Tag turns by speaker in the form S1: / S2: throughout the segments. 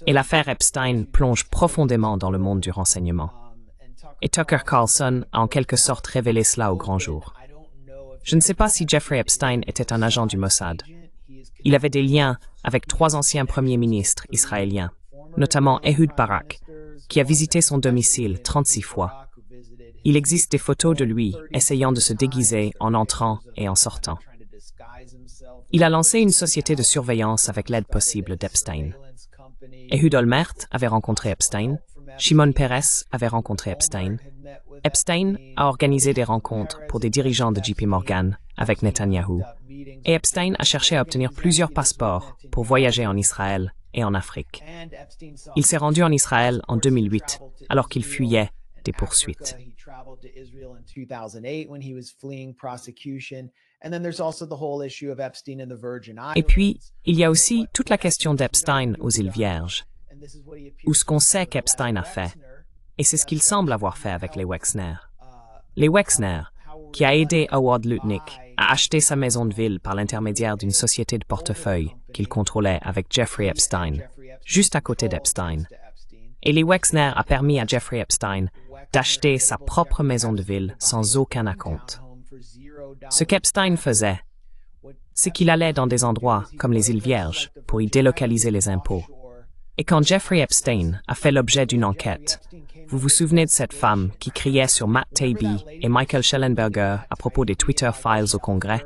S1: Et l'affaire Epstein plonge profondément dans le monde du renseignement. Et Tucker Carlson a en quelque sorte révélé cela au grand jour. Je ne sais pas si Jeffrey Epstein était un agent du Mossad. Il avait des liens avec 3 anciens premiers ministres israéliens, notamment Ehud Barak, qui a visité son domicile 36 fois. Il existe des photos de lui essayant de se déguiser en entrant et en sortant. Il a lancé une société de surveillance avec l'aide possible d'Epstein. Ehud Olmert avait rencontré Epstein, Shimon Peres avait rencontré Epstein. Epstein a organisé des rencontres pour des dirigeants de JP Morgan avec Netanyahou. Et Epstein a cherché à obtenir plusieurs passeports pour voyager en Israël et en Afrique. Il s'est rendu en Israël en 2008, alors qu'il fuyait des poursuites. Et puis, il y a aussi toute la question d'Epstein aux îles Vierges, ou ce qu'on sait qu'Epstein a fait, et c'est ce qu'il semble avoir fait avec les Wexner. Les Wexner, qui a aidé Howard Lutnick à acheter sa maison de ville par l'intermédiaire d'une société de portefeuille qu'il contrôlait avec Jeffrey Epstein, juste à côté d'Epstein. Et les Wexner a permis à Jeffrey Epstein d'acheter sa propre maison de ville sans aucun acompte. Ce qu'Epstein faisait, c'est qu'il allait dans des endroits comme les îles Vierges pour y délocaliser les impôts. Et quand Jeffrey Epstein a fait l'objet d'une enquête, vous vous souvenez de cette femme qui criait sur Matt Taibbi et Michael Schellenberger à propos des Twitter Files au Congrès?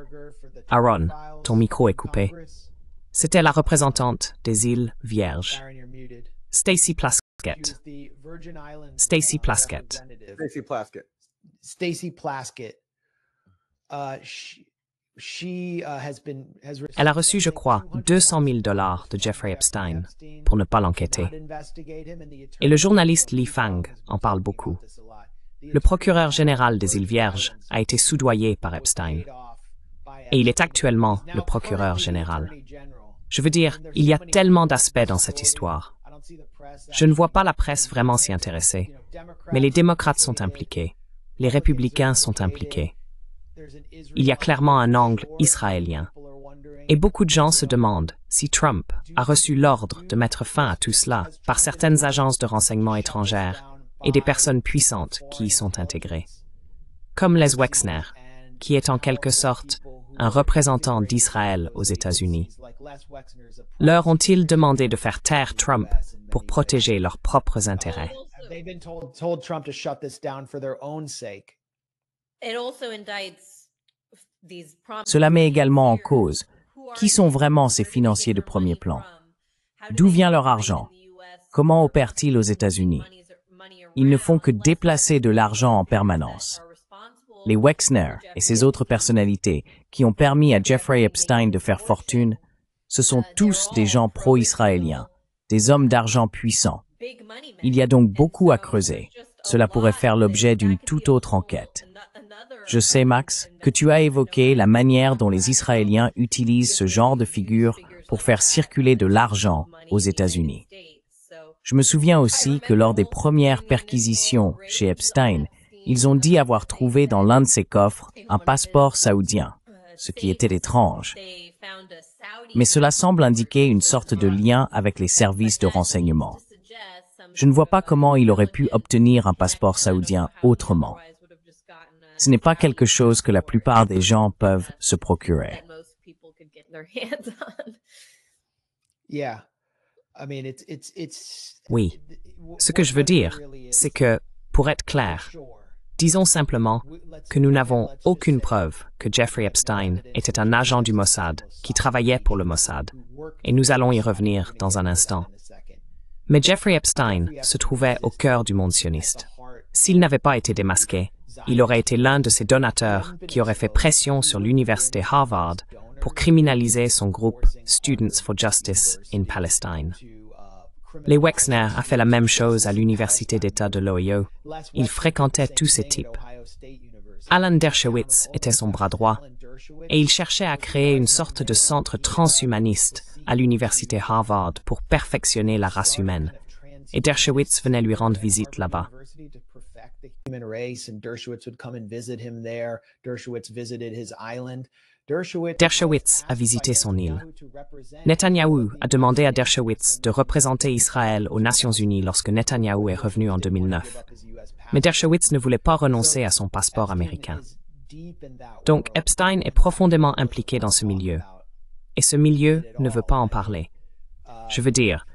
S1: Aaron, ton micro est coupé. C'était la représentante des îles Vierges. Stacey Plaskett. Stacey Plaskett.
S2: Stacey Plaskett.
S3: Stacey Plaskett.
S1: Elle a reçu, je crois, 200 000 $ de Jeffrey Epstein pour ne pas l'enquêter. Et le journaliste Lee Fang en parle beaucoup. Le procureur général des îles Vierges a été soudoyé par Epstein. Et il est actuellement le procureur général. Je veux dire, il y a tellement d'aspects dans cette histoire. Je ne vois pas la presse vraiment s'y intéresser, mais les démocrates sont impliqués, les républicains sont impliqués. Il y a clairement un angle israélien. Et beaucoup de gens se demandent si Trump a reçu l'ordre de mettre fin à tout cela par certaines agences de renseignement étrangères et des personnes puissantes qui y sont intégrées. Comme Les Wexner, qui est en quelque sorte un représentant d'Israël aux États-Unis. Leur ont-ils demandé de faire taire Trump pour protéger leurs propres intérêts?
S4: Cela met également en cause qui sont vraiment ces financiers de premier plan. D'où vient leur argent? Comment opèrent-ils aux États-Unis? Ils ne font que déplacer de l'argent en permanence. Les Wexner et ces autres personnalités qui ont permis à Jeffrey Epstein de faire fortune, ce sont tous des gens pro-israéliens, des hommes d'argent puissants. Il y a donc beaucoup à creuser. Cela pourrait faire l'objet d'une toute autre enquête. Je sais, Max, que tu as évoqué la manière dont les Israéliens utilisent ce genre de figures pour faire circuler de l'argent aux États-Unis. Je me souviens aussi que lors des premières perquisitions chez Epstein, ils ont dit avoir trouvé dans l'un de ses coffres un passeport saoudien, ce qui était étrange. Mais cela semble indiquer une sorte de lien avec les services de renseignement. Je ne vois pas comment il aurait pu obtenir un passeport saoudien autrement. Ce n'est pas quelque chose que la plupart des gens peuvent se procurer.
S1: Oui. Ce que je veux dire, c'est que, pour être clair, disons simplement que nous n'avons aucune preuve que Jeffrey Epstein était un agent du Mossad qui travaillait pour le Mossad, et nous allons y revenir dans un instant. Mais Jeffrey Epstein se trouvait au cœur du monde sioniste. S'il n'avait pas été démasqué, il aurait été l'un de ces donateurs qui aurait fait pression sur l'université Harvard pour criminaliser son groupe Students for Justice in Palestine. Les Wexner a fait la même chose à l'université d'État de l'Ohio. Il fréquentait tous ces types. Alan Dershowitz était son bras droit, et il cherchait à créer une sorte de centre transhumaniste à l'université Harvard pour perfectionner la race humaine. Et Dershowitz venait lui rendre visite là-bas. Dershowitz a visité son île. Netanyahou a demandé à Dershowitz de représenter Israël aux Nations Unies lorsque Netanyahou est revenu en 2009. Mais Dershowitz ne voulait pas renoncer à son passeport américain. Donc Epstein est profondément impliqué dans ce milieu. Et ce milieu ne veut pas en parler. Je veux dire,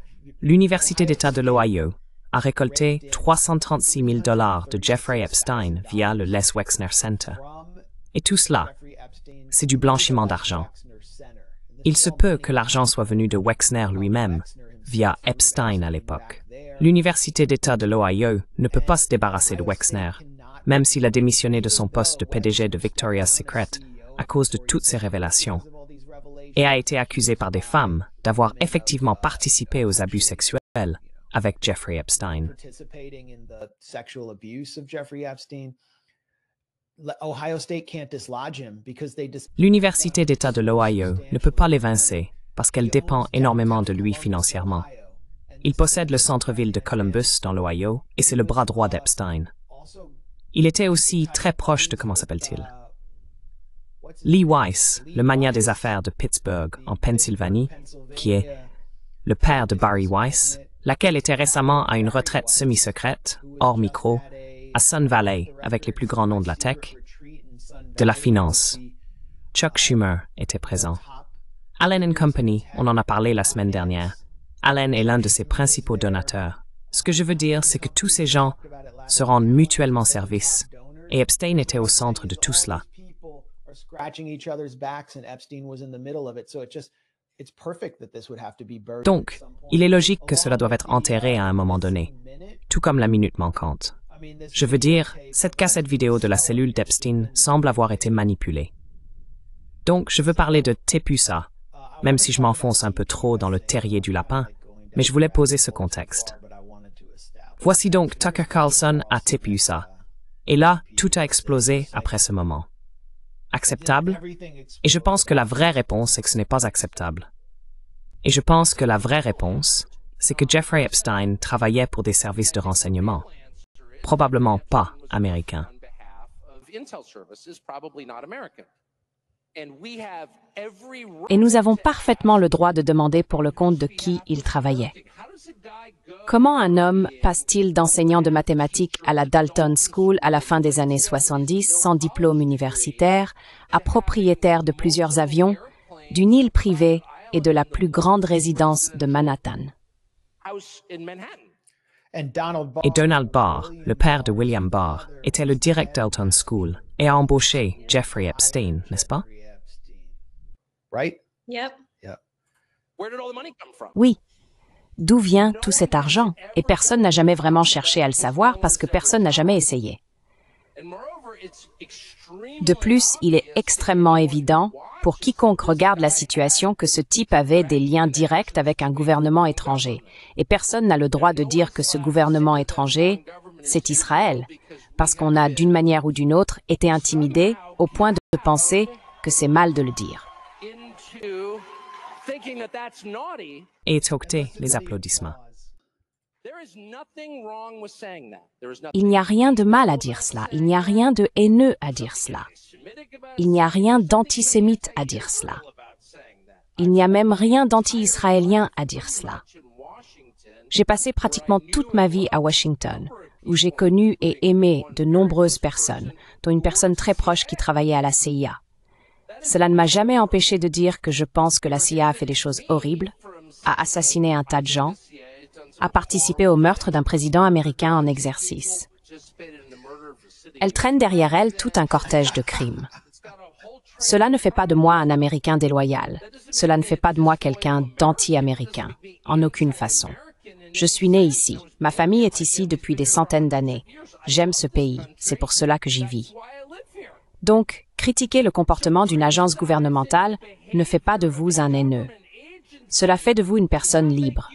S1: l'Université d'État de l'Ohio a récolté 336 000 $ de Jeffrey Epstein via le Les Wexner Center. Et tout cela, c'est du blanchiment d'argent. Il se peut que l'argent soit venu de Wexner lui-même, via Epstein à l'époque. L'Université d'État de l'Ohio ne peut pas se débarrasser de Wexner, même s'il a démissionné de son poste de PDG de Victoria's Secret à cause de toutes ces révélations, et a été accusé par des femmes d'avoir effectivement participé aux abus sexuels avec Jeffrey Epstein. L'Université d'État de l'Ohio ne peut pas l'évincer parce qu'elle dépend énormément de lui financièrement. Il possède le centre-ville de Columbus dans l'Ohio et c'est le bras droit d'Epstein. Il était aussi très proche de, comment s'appelle-t-il? Lee Weiss, le magnat des affaires de Pittsburgh, en Pennsylvanie, qui est le père de Barry Weiss, laquelle était récemment à une retraite semi-secrète, hors micro, à Sun Valley, avec les plus grands noms de la tech, de la finance. Chuck Schumer était présent. Allen & Company, on en a parlé la semaine dernière. Allen est l'un de ses principaux donateurs. Ce que je veux dire, c'est que tous ces gens se rendent mutuellement service, et Epstein était au centre de tout cela. Donc, il est logique que cela doive être enterré à un moment donné, tout comme la minute manquante. Je veux dire, cette cassette vidéo de la cellule d'Epstein semble avoir été manipulée. Donc, je veux parler de TPUSA, même si je m'enfonce un peu trop dans le terrier du lapin, mais je voulais poser ce contexte. Voici donc Tucker Carlson à TPUSA. Et là, tout a explosé après ce moment. Acceptable? Et je pense que la vraie réponse est que ce n'est pas acceptable. Et je pense que la vraie réponse, c'est que Jeffrey Epstein travaillait pour des services de renseignement, probablement pas américains.
S2: Et nous avons parfaitement le droit de demander pour le compte de qui il travaillait. Comment un homme passe-t-il d'enseignant de mathématiques à la Dalton School à la fin des années 70 sans diplôme universitaire, à propriétaire de plusieurs avions, d'une île privée et de la plus grande résidence de Manhattan?
S1: Et Donald Barr, le père de William Barr, était le directeur Dalton School et a embauché Jeffrey Epstein, n'est-ce pas?
S2: Oui. D'où vient tout cet argent? Et personne n'a jamais vraiment cherché à le savoir parce que personne n'a jamais essayé. De plus, il est extrêmement évident pour quiconque regarde la situation que ce type avait des liens directs avec un gouvernement étranger. Et personne n'a le droit de dire que ce gouvernement étranger, c'est Israël, parce qu'on a, d'une manière ou d'une autre, été intimidé au point de penser que c'est mal de le dire.
S1: Et étouffé les applaudissements.
S2: Il n'y a rien de mal à dire cela, il n'y a rien de haineux à dire cela. Il n'y a rien d'antisémite à dire cela. Il n'y a même rien d'anti-israélien à dire cela. J'ai passé pratiquement toute ma vie à Washington, où j'ai connu et aimé de nombreuses personnes, dont une personne très proche qui travaillait à la CIA. Cela ne m'a jamais empêché de dire que je pense que la CIA a fait des choses horribles, a assassiné un tas de gens, a participé au meurtre d'un président américain en exercice. Elle traîne derrière elle tout un cortège de crimes. Cela ne fait pas de moi un Américain déloyal. Cela ne fait pas de moi quelqu'un d'anti-américain, en aucune façon. Je suis né ici. Ma famille est ici depuis des centaines d'années. J'aime ce pays. C'est pour cela que j'y vis. Donc, critiquer le comportement d'une agence gouvernementale ne fait pas de vous un haineux. Cela fait de vous une personne libre.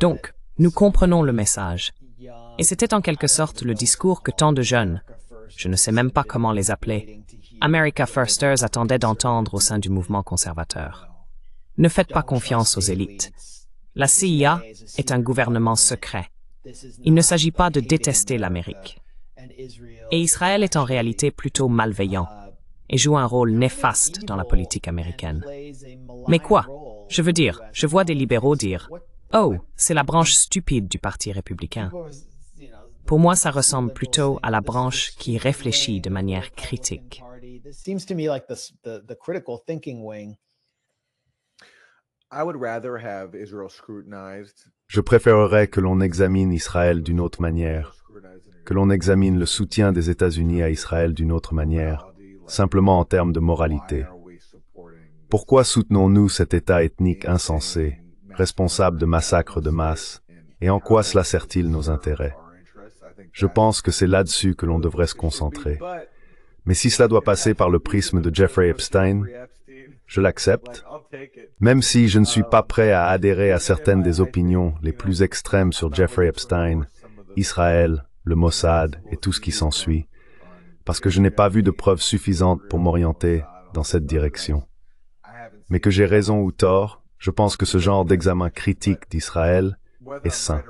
S1: Donc, nous comprenons le message. Et c'était en quelque sorte le discours que tant de jeunes, je ne sais même pas comment les appeler, America Firsters attendaient d'entendre au sein du mouvement conservateur. Ne faites pas confiance aux élites. La CIA est un gouvernement secret. Il ne s'agit pas de détester l'Amérique. Et Israël est en réalité plutôt malveillant et joue un rôle néfaste dans la politique américaine. Mais quoi? Je veux dire, je vois des libéraux dire « Oh, c'est la branche stupide du Parti républicain ». Pour moi, ça ressemble plutôt à la branche qui réfléchit de manière critique.
S5: Je préférerais que l'on examine Israël d'une autre manière, que l'on examine le soutien des États-Unis à Israël d'une autre manière, simplement en termes de moralité. Pourquoi soutenons-nous cet État ethnique insensé, responsable de massacres de masse, et en quoi cela sert-il nos intérêts? Je pense que c'est là-dessus que l'on devrait se concentrer. Mais si cela doit passer par le prisme de Jeffrey Epstein, je l'accepte, même si je ne suis pas prêt à adhérer à certaines des opinions les plus extrêmes sur Jeffrey Epstein, Israël, le Mossad et tout ce qui s'ensuit, parce que je n'ai pas vu de preuves suffisantes pour m'orienter dans cette direction. Mais que j'ai raison ou tort, je pense que ce genre d'examen critique d'Israël est sain.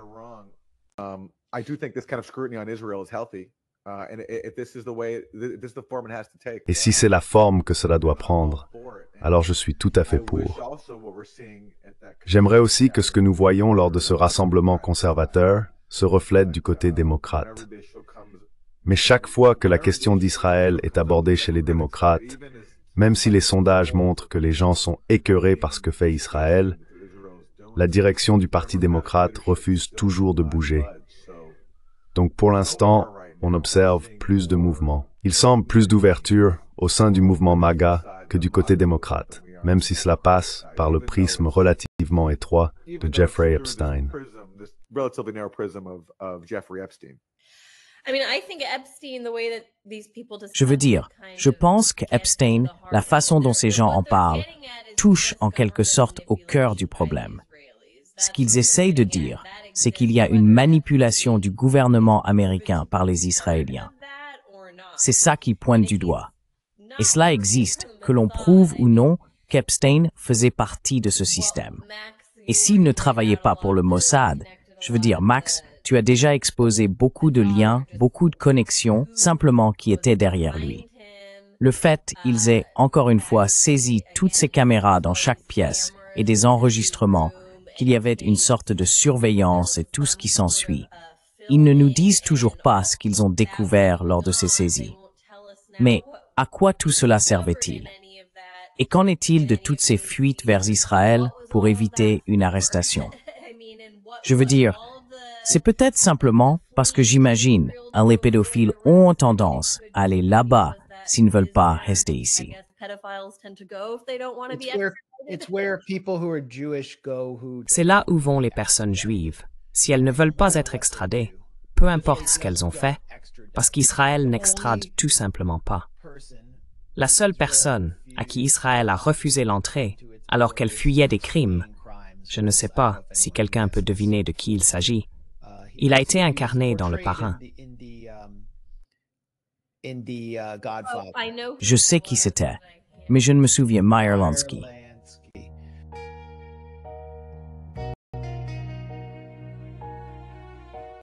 S5: Et si c'est la forme que cela doit prendre, alors je suis tout à fait pour. J'aimerais aussi que ce que nous voyons lors de ce rassemblement conservateur se reflète du côté démocrate. Mais chaque fois que la question d'Israël est abordée chez les démocrates, même si les sondages montrent que les gens sont écœurés par ce que fait Israël, la direction du Parti démocrate refuse toujours de bouger. Donc pour l'instant, on observe plus de mouvements. Il semble plus d'ouverture au sein du mouvement MAGA que du côté démocrate, même si cela passe par le prisme relativement étroit de Jeffrey Epstein.
S4: Je veux dire, je pense qu'Epstein, la façon dont ces gens en parlent, touche en quelque sorte au cœur du problème. Ce qu'ils essayent de dire, c'est qu'il y a une manipulation du gouvernement américain par les Israéliens. C'est ça qu'ils pointent du doigt. Et cela existe, que l'on prouve ou non qu'Epstein faisait partie de ce système. Et s'il ne travaillait pas pour le Mossad, je veux dire, Max, tu as déjà exposé beaucoup de liens, beaucoup de connexions, simplement qui étaient derrière lui. Le fait qu'ils aient, encore une fois, saisi toutes ces caméras dans chaque pièce et des enregistrements, qu'il y avait une sorte de surveillance et tout ce qui s'ensuit. Ils ne nous disent toujours pas ce qu'ils ont découvert lors de ces saisies. Mais à quoi tout cela servait-il? Et qu'en est-il de toutes ces fuites vers Israël pour éviter une arrestation? Je veux dire, c'est peut-être simplement parce que j'imagine que les pédophiles ont tendance à aller là-bas s'ils ne veulent pas rester ici.
S1: C'est là où vont les personnes juives, si elles ne veulent pas être extradées, peu importe ce qu'elles ont fait, parce qu'Israël n'extrade tout simplement pas. La seule personne à qui Israël a refusé l'entrée, alors qu'elle fuyait des crimes, je ne sais pas si quelqu'un peut deviner de qui il s'agit, il a été incarné dans Le Parrain.
S4: Je sais qui c'était, mais je ne me souviens Meyer Lansky.